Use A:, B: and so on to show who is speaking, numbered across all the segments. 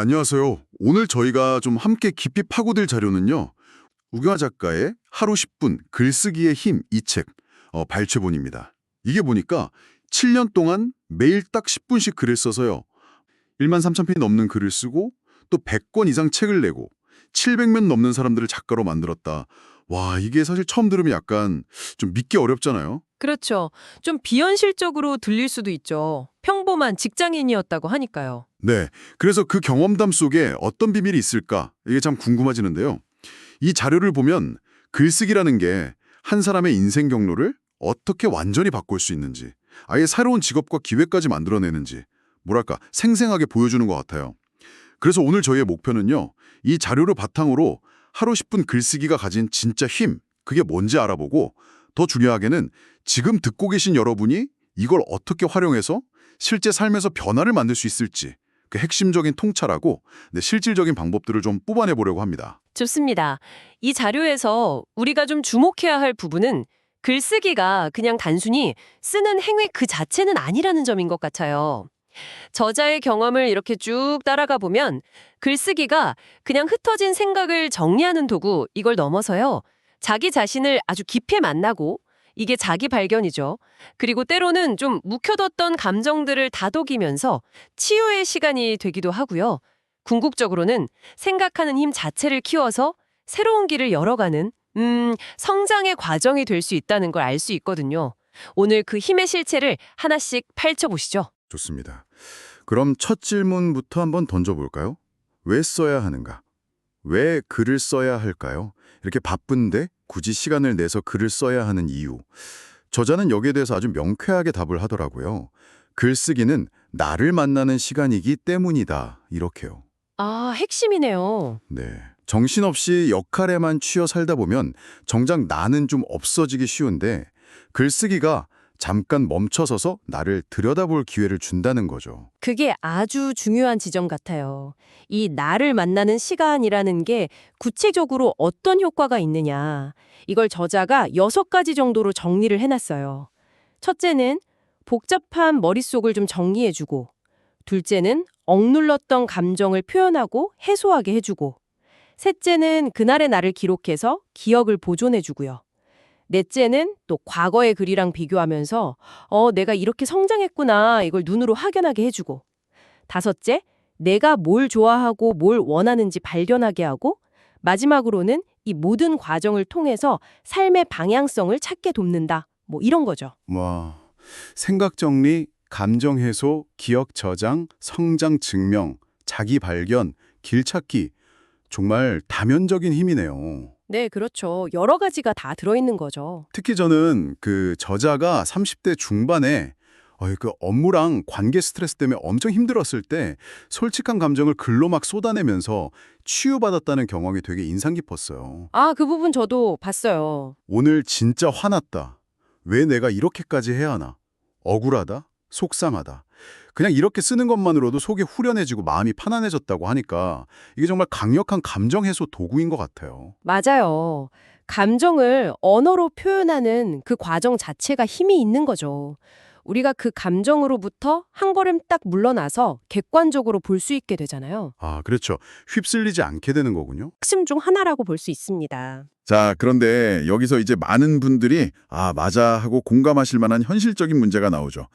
A: 안녕하세요. 오늘 저희가 좀 함께 깊이 파고들 자료는요. 우경아 작가의 하루 10분 글쓰기의 힘 이 책 발췌본입니다. 이게 보니까 7년 동안 매일 딱 10분씩 글을 써서요. 1만 3천 편이 넘는 글을 쓰고 또 100권 이상 책을 내고 700명 넘는 사람들을 작가로 만들었다. 와, 이게 사실 처음 들으면 약간 좀 믿기 어렵잖아요.
B: 그렇죠. 좀 비현실적으로 들릴 수도 있죠. 평범한 직장인이었다고 하니까요.
A: 네, 그래서 그 경험담 속에 어떤 비밀이 있을까? 이게 참 궁금해지는데요. 이 자료를 보면 글쓰기라는 게 한 사람의 인생 경로를 어떻게 완전히 바꿀 수 있는지, 아예 새로운 직업과 기회까지 만들어내는지, 뭐랄까 생생하게 보여주는 것 같아요. 그래서 오늘 저희의 목표는요. 이 자료를 바탕으로 하루 10분 글쓰기가 가진 진짜 힘, 그게 뭔지 알아보고 더 중요하게는 지금 듣고 계신 여러분이 이걸 어떻게 활용해서 실제 삶에서 변화를 만들 수 있을지 그 핵심적인 통찰하고 실질적인 방법들을 좀 뽑아내 보려고 합니다.
B: 좋습니다. 이 자료에서 우리가 좀 주목해야 할 부분은 글쓰기가 그냥 단순히 쓰는 행위 그 자체는 아니라는 점인 것 같아요. 저자의 경험을 이렇게 쭉 따라가 보면 글쓰기가 그냥 흩어진 생각을 정리하는 도구, 이걸 넘어서요. 자기 자신을 아주 깊이 만나고, 이게 자기 발견이죠. 그리고 때로는 좀 묵혀뒀던 감정들을 다독이면서 치유의 시간이 되기도 하고요. 궁극적으로는 생각하는 힘 자체를 키워서 새로운 길을 열어가는 성장의 과정이 될 수 있다는 걸 알 수 있거든요. 오늘 그 힘의 실체를 하나씩 파헤쳐보시죠.
A: 좋습니다. 그럼 첫 질문부터 한번 던져볼까요? 왜 써야 하는가? 왜 글을 써야 할까요? 이렇게 바쁜데 굳이 시간을 내서 글을 써야 하는 이유. 저자는 여기에 대해서 아주 명쾌하게 답을 하더라고요. 글쓰기는 나를 만나는 시간이기 때문이다. 이렇게요.
B: 아, 핵심이네요.
A: 네. 정신없이 역할에만 치여 살다 보면 정작 나는 좀 없어지기 쉬운데 글쓰기가 잠깐 멈춰서서 나를 들여다볼 기회를 준다는 거죠.
B: 그게 아주 중요한 지점 같아요. 이 나를 만나는 시간이라는 게 구체적으로 어떤 효과가 있느냐. 이걸 저자가 6가지 정도로 정리를 해놨어요. 첫째는 복잡한 머릿속을 좀 정리해주고, 둘째는 억눌렀던 감정을 표현하고 해소하게 해주고, 셋째는 그날의 나를 기록해서 기억을 보존해주고요. 넷째는 또 과거의 글이랑 비교하면서 내가 이렇게 성장했구나 이걸 눈으로 확연하게 해주고, 다섯째, 내가 뭘 좋아하고 뭘 원하는지 발견하게 하고, 마지막으로는 이 모든 과정을 통해서 삶의 방향성을 찾게 돕는다. 뭐 이런 거죠.
A: 와, 생각 정리, 감정 해소, 기억 저장, 성장 증명, 자기 발견, 길 찾기. 정말 다면적인 힘이네요.
B: 네, 그렇죠. 여러 가지가 다 들어있는 거죠.
A: 특히 저는 그 저자가 30대 중반에 그 업무랑 관계 스트레스 때문에 엄청 힘들었을 때 솔직한 감정을 글로 막 쏟아내면서 치유받았다는 경험이 되게 인상 깊었어요.
B: 아, 그 부분 저도 봤어요.
A: 오늘 진짜 화났다. 왜 내가 이렇게까지 해야 하나? 억울하다? 속상하다. 그냥 이렇게 쓰는 것만으로도 속이 후련해지고 마음이 편안해졌다고 하니까 이게 정말 강력한 감정 해소 도구인 것 같아요.
B: 맞아요. 감정을 언어로 표현하는 그 과정 자체가 힘이 있는 거죠. 우리가 그 감정으로부터 한 걸음 딱 물러나서 객관적으로 볼 수 있게 되잖아요.
A: 아, 그렇죠. 휩쓸리지 않게 되는 거군요.
B: 핵심 중 하나라고 볼 수 있습니다.
A: 자, 그런데 여기서 이제 많은 분들이 아, 맞아 하고 공감하실 만한 현실적인 문제가 나오죠.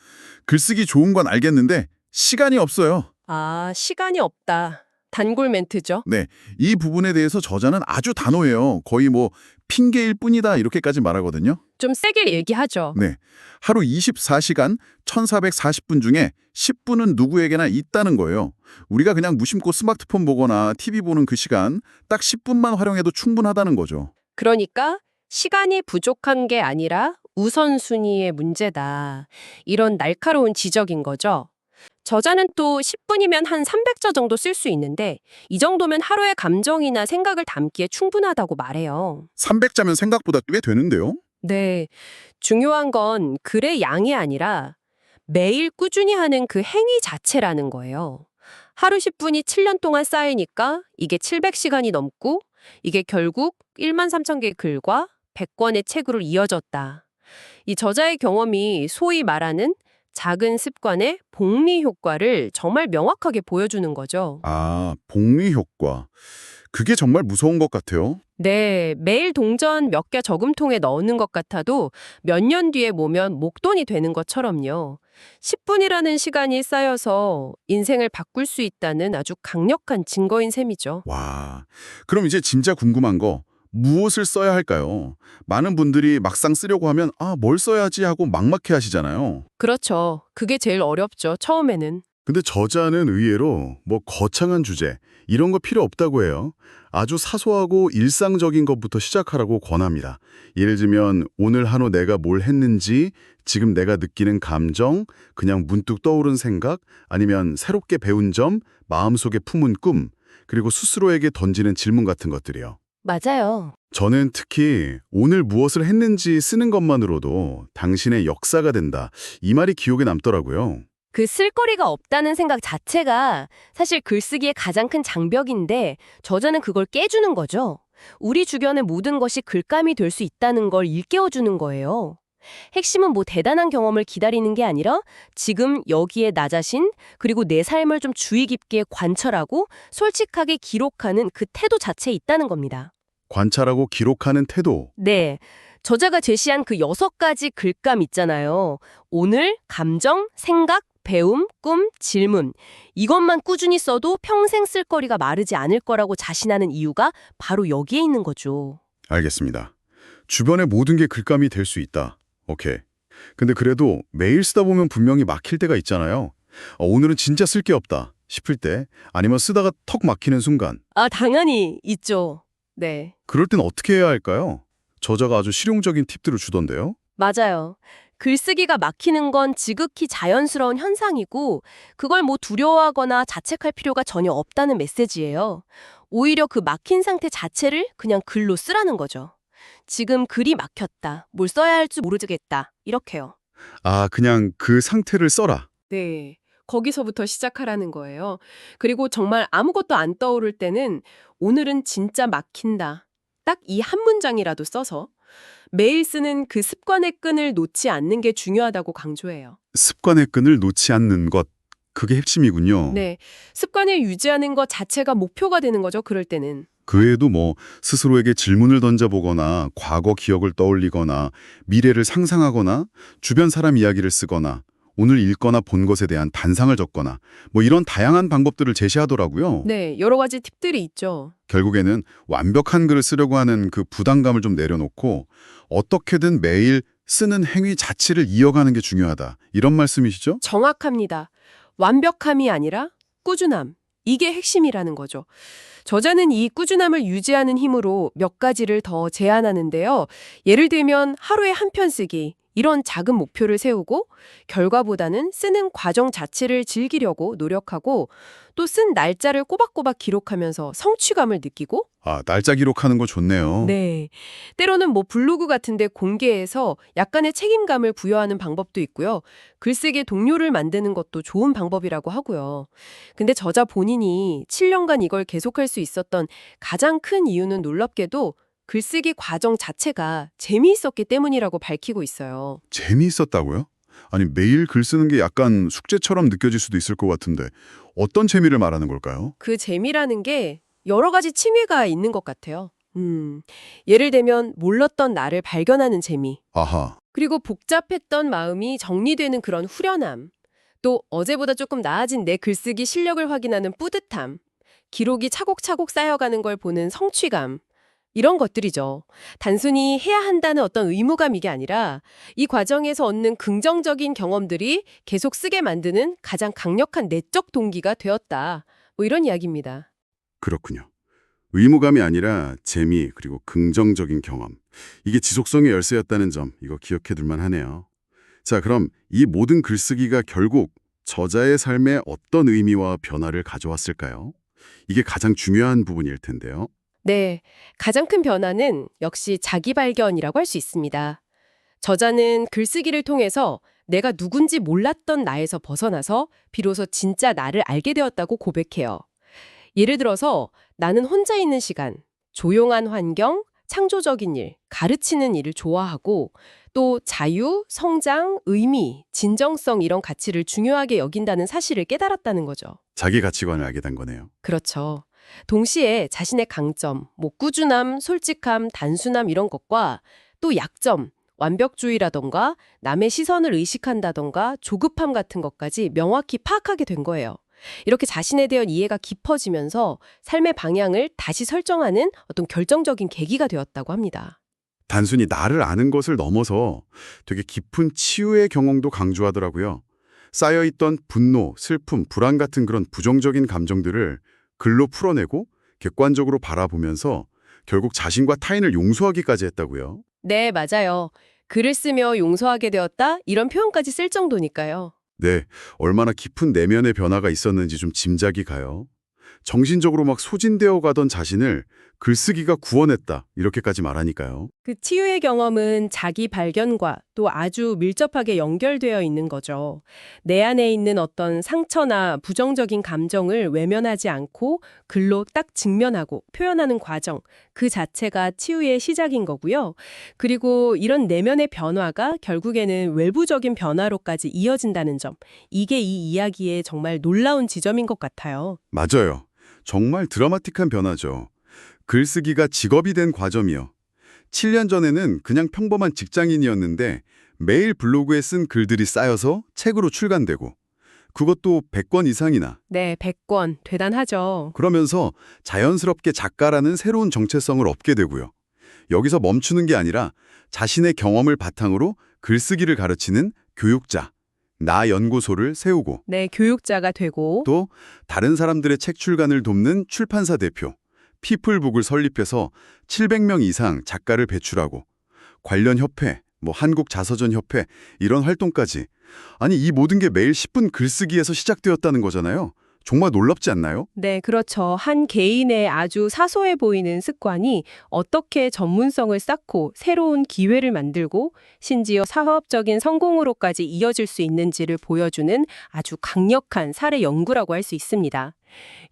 A: 글쓰기 좋은 건 알겠는데 시간이 없어요.
B: 아, 시간이 없다. 단골 멘트죠.
A: 네, 이 부분에 대해서 저자는 아주 단호해요. 거의 뭐 핑계일 뿐이다 이렇게까지 말하거든요.
B: 좀 세게 얘기하죠.
A: 네, 하루 24시간 1440분 중에 10분은 누구에게나 있다는 거예요. 우리가 그냥 무심코 스마트폰 보거나 TV 보는 그 시간 딱 10분만 활용해도 충분하다는 거죠.
B: 그러니까 시간이 부족한 게 아니라 우선순위의 문제다. 이런 날카로운 지적인 거죠. 저자는 또 10분이면 한 300자 정도 쓸 수 있는데 이 정도면 하루의 감정이나 생각을 담기에 충분하다고 말해요.
A: 300자면 생각보다 꽤 되는데요.
B: 네. 중요한 건 글의 양이 아니라 매일 꾸준히 하는 그 행위 자체라는 거예요. 하루 10분이 7년 동안 쌓이니까 이게 700시간이 넘고 이게 결국 1만 3천 개의 글과 100권의 책으로 이어졌다. 이 저자의 경험이 소위 말하는 작은 습관의 복리 효과를 정말 명확하게 보여주는 거죠.
A: 아, 복리 효과. 그게 정말 무서운 것 같아요.
B: 네, 매일 동전 몇 개 저금통에 넣는 것 같아도 몇 년 뒤에 모면 목돈이 되는 것처럼요. 10분이라는 시간이 쌓여서 인생을 바꿀 수 있다는 아주 강력한 증거인 셈이죠.
A: 와, 그럼 이제 진짜 궁금한 거, 무엇을 써야 할까요? 많은 분들이 막상 쓰려고 하면 뭘 써야지 하고 막막해 하시잖아요.
B: 그렇죠. 그게 제일 어렵죠, 처음에는.
A: 근데 저자는 의외로 거창한 주제, 이런 거 필요 없다고 해요. 아주 사소하고 일상적인 것부터 시작하라고 권합니다. 예를 들면 오늘 하루 내가 뭘 했는지, 지금 내가 느끼는 감정, 그냥 문득 떠오른 생각, 아니면 새롭게 배운 점, 마음속에 품은 꿈, 그리고 스스로에게 던지는 질문 같은 것들이요.
B: 맞아요.
A: 저는 특히 오늘 무엇을 했는지 쓰는 것만으로도 당신의 역사가 된다. 이 말이 기억에 남더라고요.
B: 그 쓸거리가 없다는 생각 자체가 사실 글쓰기의 가장 큰 장벽인데 저자는 그걸 깨주는 거죠. 우리 주변의 모든 것이 글감이 될 수 있다는 걸 일깨워주는 거예요. 핵심은 뭐 대단한 경험을 기다리는 게 아니라 지금 여기에 나 자신 그리고 내 삶을 좀 주의 깊게 관찰하고 솔직하게 기록하는 그 태도 자체에 있다는 겁니다.
A: 관찰하고 기록하는 태도.
B: 네. 저자가 제시한 그 6가지 글감 있잖아요. 오늘, 감정, 생각, 배움, 꿈, 질문. 이것만 꾸준히 써도 평생 쓸 거리가 마르지 않을 거라고 자신하는 이유가 바로 여기에 있는 거죠.
A: 알겠습니다. 주변의 모든 게 글감이 될 수 있다. 오케이. 근데 그래도 매일 쓰다 보면 분명히 막힐 때가 있잖아요. 오늘은 진짜 쓸 게 없다 싶을 때, 아니면 쓰다가 턱 막히는 순간.
B: 아, 당연히 있죠. 네.
A: 그럴 땐 어떻게 해야 할까요? 저자가 아주 실용적인 팁들을 주던데요.
B: 맞아요. 글쓰기가 막히는 건 지극히 자연스러운 현상이고 그걸 뭐 두려워하거나 자책할 필요가 전혀 없다는 메시지예요. 오히려 그 막힌 상태 자체를 그냥 글로 쓰라는 거죠. 지금 글이 막혔다. 뭘 써야 할지 모르겠다. 이렇게요.
A: 그냥 그 상태를 써라.
B: 네. 거기서부터 시작하라는 거예요. 그리고 정말 아무것도 안 떠오를 때는 오늘은 진짜 막힌다. 딱 이 한 문장이라도 써서 매일 쓰는 그 습관의 끈을 놓지 않는 게 중요하다고 강조해요.
A: 습관의 끈을 놓지 않는 것. 그게 핵심이군요.
B: 네. 습관을 유지하는 것 자체가 목표가 되는 거죠, 그럴 때는.
A: 그 외에도 스스로에게 질문을 던져보거나 과거 기억을 떠올리거나 미래를 상상하거나 주변 사람 이야기를 쓰거나 오늘 읽거나 본 것에 대한 단상을 적거나 이런 다양한 방법들을 제시하더라고요.
B: 네, 여러 가지 팁들이 있죠.
A: 결국에는 완벽한 글을 쓰려고 하는 그 부담감을 좀 내려놓고 어떻게든 매일 쓰는 행위 자체를 이어가는 게 중요하다. 이런 말씀이시죠?
B: 정확합니다. 완벽함이 아니라 꾸준함. 이게 핵심이라는 거죠. 저자는 이 꾸준함을 유지하는 힘으로 몇 가지를 더 제안하는데요. 예를 들면 하루에 한 편 쓰기. 이런 작은 목표를 세우고 결과보다는 쓰는 과정 자체를 즐기려고 노력하고 또 쓴 날짜를 꼬박꼬박 기록하면서 성취감을 느끼고
A: 날짜 기록하는 거 좋네요.
B: 네. 때로는 뭐 블로그 같은데 공개해서 약간의 책임감을 부여하는 방법도 있고요. 글쓰기 동료를 만드는 것도 좋은 방법이라고 하고요. 근데 저자 본인이 7년간 이걸 계속할 수 있었던 가장 큰 이유는 놀랍게도 글쓰기 과정 자체가 재미있었기 때문이라고 밝히고 있어요.
A: 재미있었다고요? 아니, 매일 글 쓰는 게 약간 숙제처럼 느껴질 수도 있을 것 같은데 어떤 재미를 말하는 걸까요?
B: 그 재미라는 게 여러 가지 층위가 있는 것 같아요. 예를 들면 몰랐던 나를 발견하는 재미.
A: 아하.
B: 그리고 복잡했던 마음이 정리되는 그런 후련함. 또 어제보다 조금 나아진 내 글쓰기 실력을 확인하는 뿌듯함. 기록이 차곡차곡 쌓여가는 걸 보는 성취감. 이런 것들이죠. 단순히 해야 한다는 어떤 의무감 이게 아니라 이 과정에서 얻는 긍정적인 경험들이 계속 쓰게 만드는 가장 강력한 내적 동기가 되었다. 뭐 이런 이야기입니다.
A: 그렇군요. 의무감이 아니라 재미 그리고 긍정적인 경험. 이게 지속성의 열쇠였다는 점, 이거 기억해둘 만하네요. 자, 그럼 이 모든 글쓰기가 결국 저자의 삶에 어떤 의미와 변화를 가져왔을까요? 이게 가장 중요한 부분일 텐데요.
B: 네, 가장 큰 변화는 역시 자기 발견이라고 할 수 있습니다. 저자는 글쓰기를 통해서 내가 누군지 몰랐던 나에서 벗어나서 비로소 진짜 나를 알게 되었다고 고백해요. 예를 들어서 나는 혼자 있는 시간, 조용한 환경, 창조적인 일, 가르치는 일을 좋아하고 또 자유, 성장, 의미, 진정성 이런 가치를 중요하게 여긴다는 사실을 깨달았다는 거죠.
A: 자기 가치관을 알게 된 거네요.
B: 그렇죠. 동시에 자신의 강점, 꾸준함, 솔직함, 단순함 이런 것과 또 약점, 완벽주의라던가 남의 시선을 의식한다던가 조급함 같은 것까지 명확히 파악하게 된 거예요. 이렇게 자신에 대한 이해가 깊어지면서 삶의 방향을 다시 설정하는 어떤 결정적인 계기가 되었다고 합니다.
A: 단순히 나를 아는 것을 넘어서 되게 깊은 치유의 경험도 강조하더라고요. 쌓여있던 분노, 슬픔, 불안 같은 그런 부정적인 감정들을 글로 풀어내고 객관적으로 바라보면서 결국 자신과 타인을 용서하기까지 했다고요.
B: 네, 맞아요. 글을 쓰며 용서하게 되었다? 이런 표현까지 쓸 정도니까요.
A: 네, 얼마나 깊은 내면의 변화가 있었는지 좀 짐작이 가요. 정신적으로 막 소진되어 가던 자신을 글쓰기가 구원했다, 이렇게까지 말하니까요.
B: 그 치유의 경험은 자기 발견과 또 아주 밀접하게 연결되어 있는 거죠. 내 안에 있는 어떤 상처나 부정적인 감정을 외면하지 않고 글로 딱 직면하고 표현하는 과정, 그 자체가 치유의 시작인 거고요. 그리고 이런 내면의 변화가 결국에는 외부적인 변화로까지 이어진다는 점, 이게 이 이야기의 정말 놀라운 지점인 것 같아요.
A: 맞아요. 정말 드라마틱한 변화죠. 글쓰기가 직업이 된 과정이요. 7년 전에는 그냥 평범한 직장인이었는데 매일 블로그에 쓴 글들이 쌓여서 책으로 출간되고 그것도 100권 이상이나.
B: 네, 100권. 대단하죠.
A: 그러면서 자연스럽게 작가라는 새로운 정체성을 얻게 되고요. 여기서 멈추는 게 아니라 자신의 경험을 바탕으로 글쓰기를 가르치는 교육자, 나 연구소를 세우고
B: 네, 교육자가 되고
A: 또 다른 사람들의 책 출간을 돕는 출판사 대표, 피플북을 설립해서 700명 이상 작가를 배출하고 관련 협회, 한국자서전협회 이런 활동까지. 아니 이 모든 게 매일 10분 글쓰기에서 시작되었다는 거잖아요. 정말 놀랍지 않나요?
B: 네, 그렇죠. 한 개인의 아주 사소해 보이는 습관이 어떻게 전문성을 쌓고 새로운 기회를 만들고 심지어 사업적인 성공으로까지 이어질 수 있는지를 보여주는 아주 강력한 사례 연구라고 할 수 있습니다.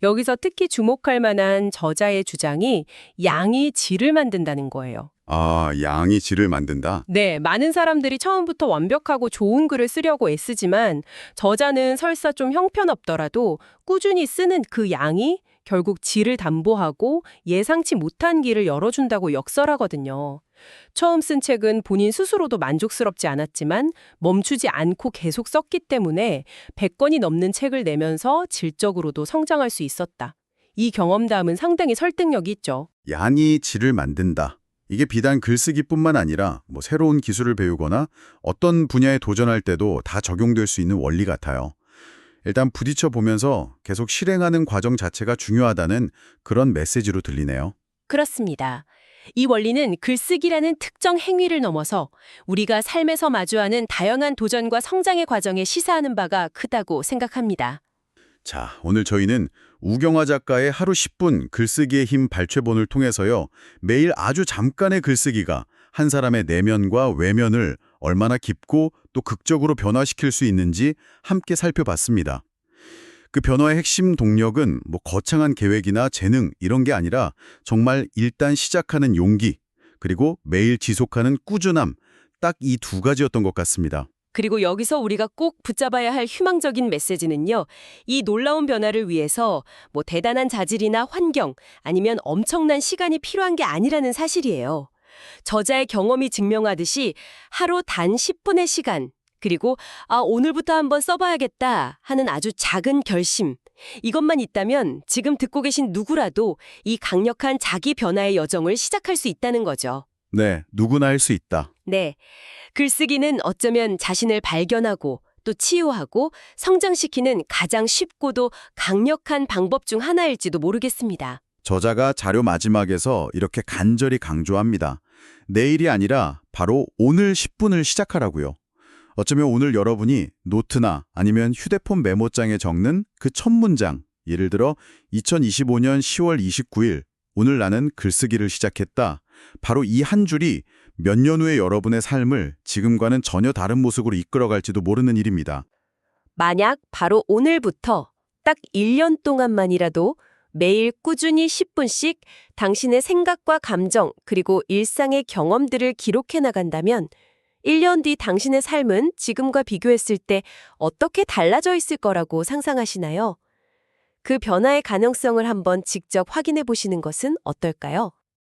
B: 여기서 특히 주목할 만한 저자의 주장이 양이 질을 만든다는 거예요.
A: 아, 양이 질을 만든다.
B: 네, 많은 사람들이 처음부터 완벽하고 좋은 글을 쓰려고 애쓰지만 저자는 설사 좀 형편없더라도 꾸준히 쓰는 그 양이 결국 질을 담보하고 예상치 못한 길을 열어준다고 역설하거든요. 처음 쓴 책은 본인 스스로도 만족스럽지 않았지만 멈추지 않고 계속 썼기 때문에 100권이 넘는 책을 내면서 질적으로도 성장할 수 있었다. 이 경험담은 상당히 설득력이 있죠.
A: 양이 질을 만든다. 이게 비단 글쓰기뿐만 아니라 새로운 기술을 배우거나 어떤 분야에 도전할 때도 다 적용될 수 있는 원리 같아요. 일단 부딪혀 보면서 계속 실행하는 과정 자체가 중요하다는 그런 메시지로 들리네요.
B: 그렇습니다. 이 원리는 글쓰기라는 특정 행위를 넘어서 우리가 삶에서 마주하는 다양한 도전과 성장의 과정에 시사하는 바가 크다고 생각합니다.
A: 자, 오늘 저희는 우경화 작가의 하루 10분 글쓰기의 힘 발췌본을 통해서요. 매일 아주 잠깐의 글쓰기가 한 사람의 내면과 외면을 얼마나 깊고 또 극적으로 변화시킬 수 있는지 함께 살펴봤습니다. 그 변화의 핵심 동력은 거창한 계획이나 재능 이런 게 아니라 정말 일단 시작하는 용기, 그리고 매일 지속하는 꾸준함, 딱 이 두 가지였던 것 같습니다.
B: 그리고 여기서 우리가 꼭 붙잡아야 할 희망적인 메시지는요. 이 놀라운 변화를 위해서 대단한 자질이나 환경 아니면 엄청난 시간이 필요한 게 아니라는 사실이에요. 저자의 경험이 증명하듯이 하루 단 10분의 시간, 그리고 오늘부터 한번 써봐야겠다 하는 아주 작은 결심. 이것만 있다면 지금 듣고 계신 누구라도 이 강력한 자기 변화의 여정을 시작할 수 있다는 거죠.
A: 네, 누구나 할 수 있다.
B: 네. 글쓰기는 어쩌면 자신을 발견하고 또 치유하고 성장시키는 가장 쉽고도 강력한 방법 중 하나일지도 모르겠습니다.
A: 저자가 자료 마지막에서 이렇게 간절히 강조합니다. 내일이 아니라 바로 오늘 10분을 시작하라고요. 어쩌면 오늘 여러분이 노트나 아니면 휴대폰 메모장에 적는 그 첫 문장, 예를 들어 2025년 10월 29일 오늘 나는 글쓰기를 시작했다. 바로 이 한 줄이 몇 년 후의 여러분의 삶을 지금과는 전혀 다른 모습으로 이끌어갈지도 모르는 일입니다.
B: 만약 바로 오늘부터 딱 1년 동안만이라도 매일 꾸준히 10분씩 당신의 생각과 감정 그리고 일상의 경험들을 기록해 나간다면 1년 뒤 당신의 삶은 지금과 비교했을 때 어떻게 달라져 있을 거라고 상상하시나요? 그 변화의 가능성을 한번 직접 확인해 보시는 것은 어떨까요?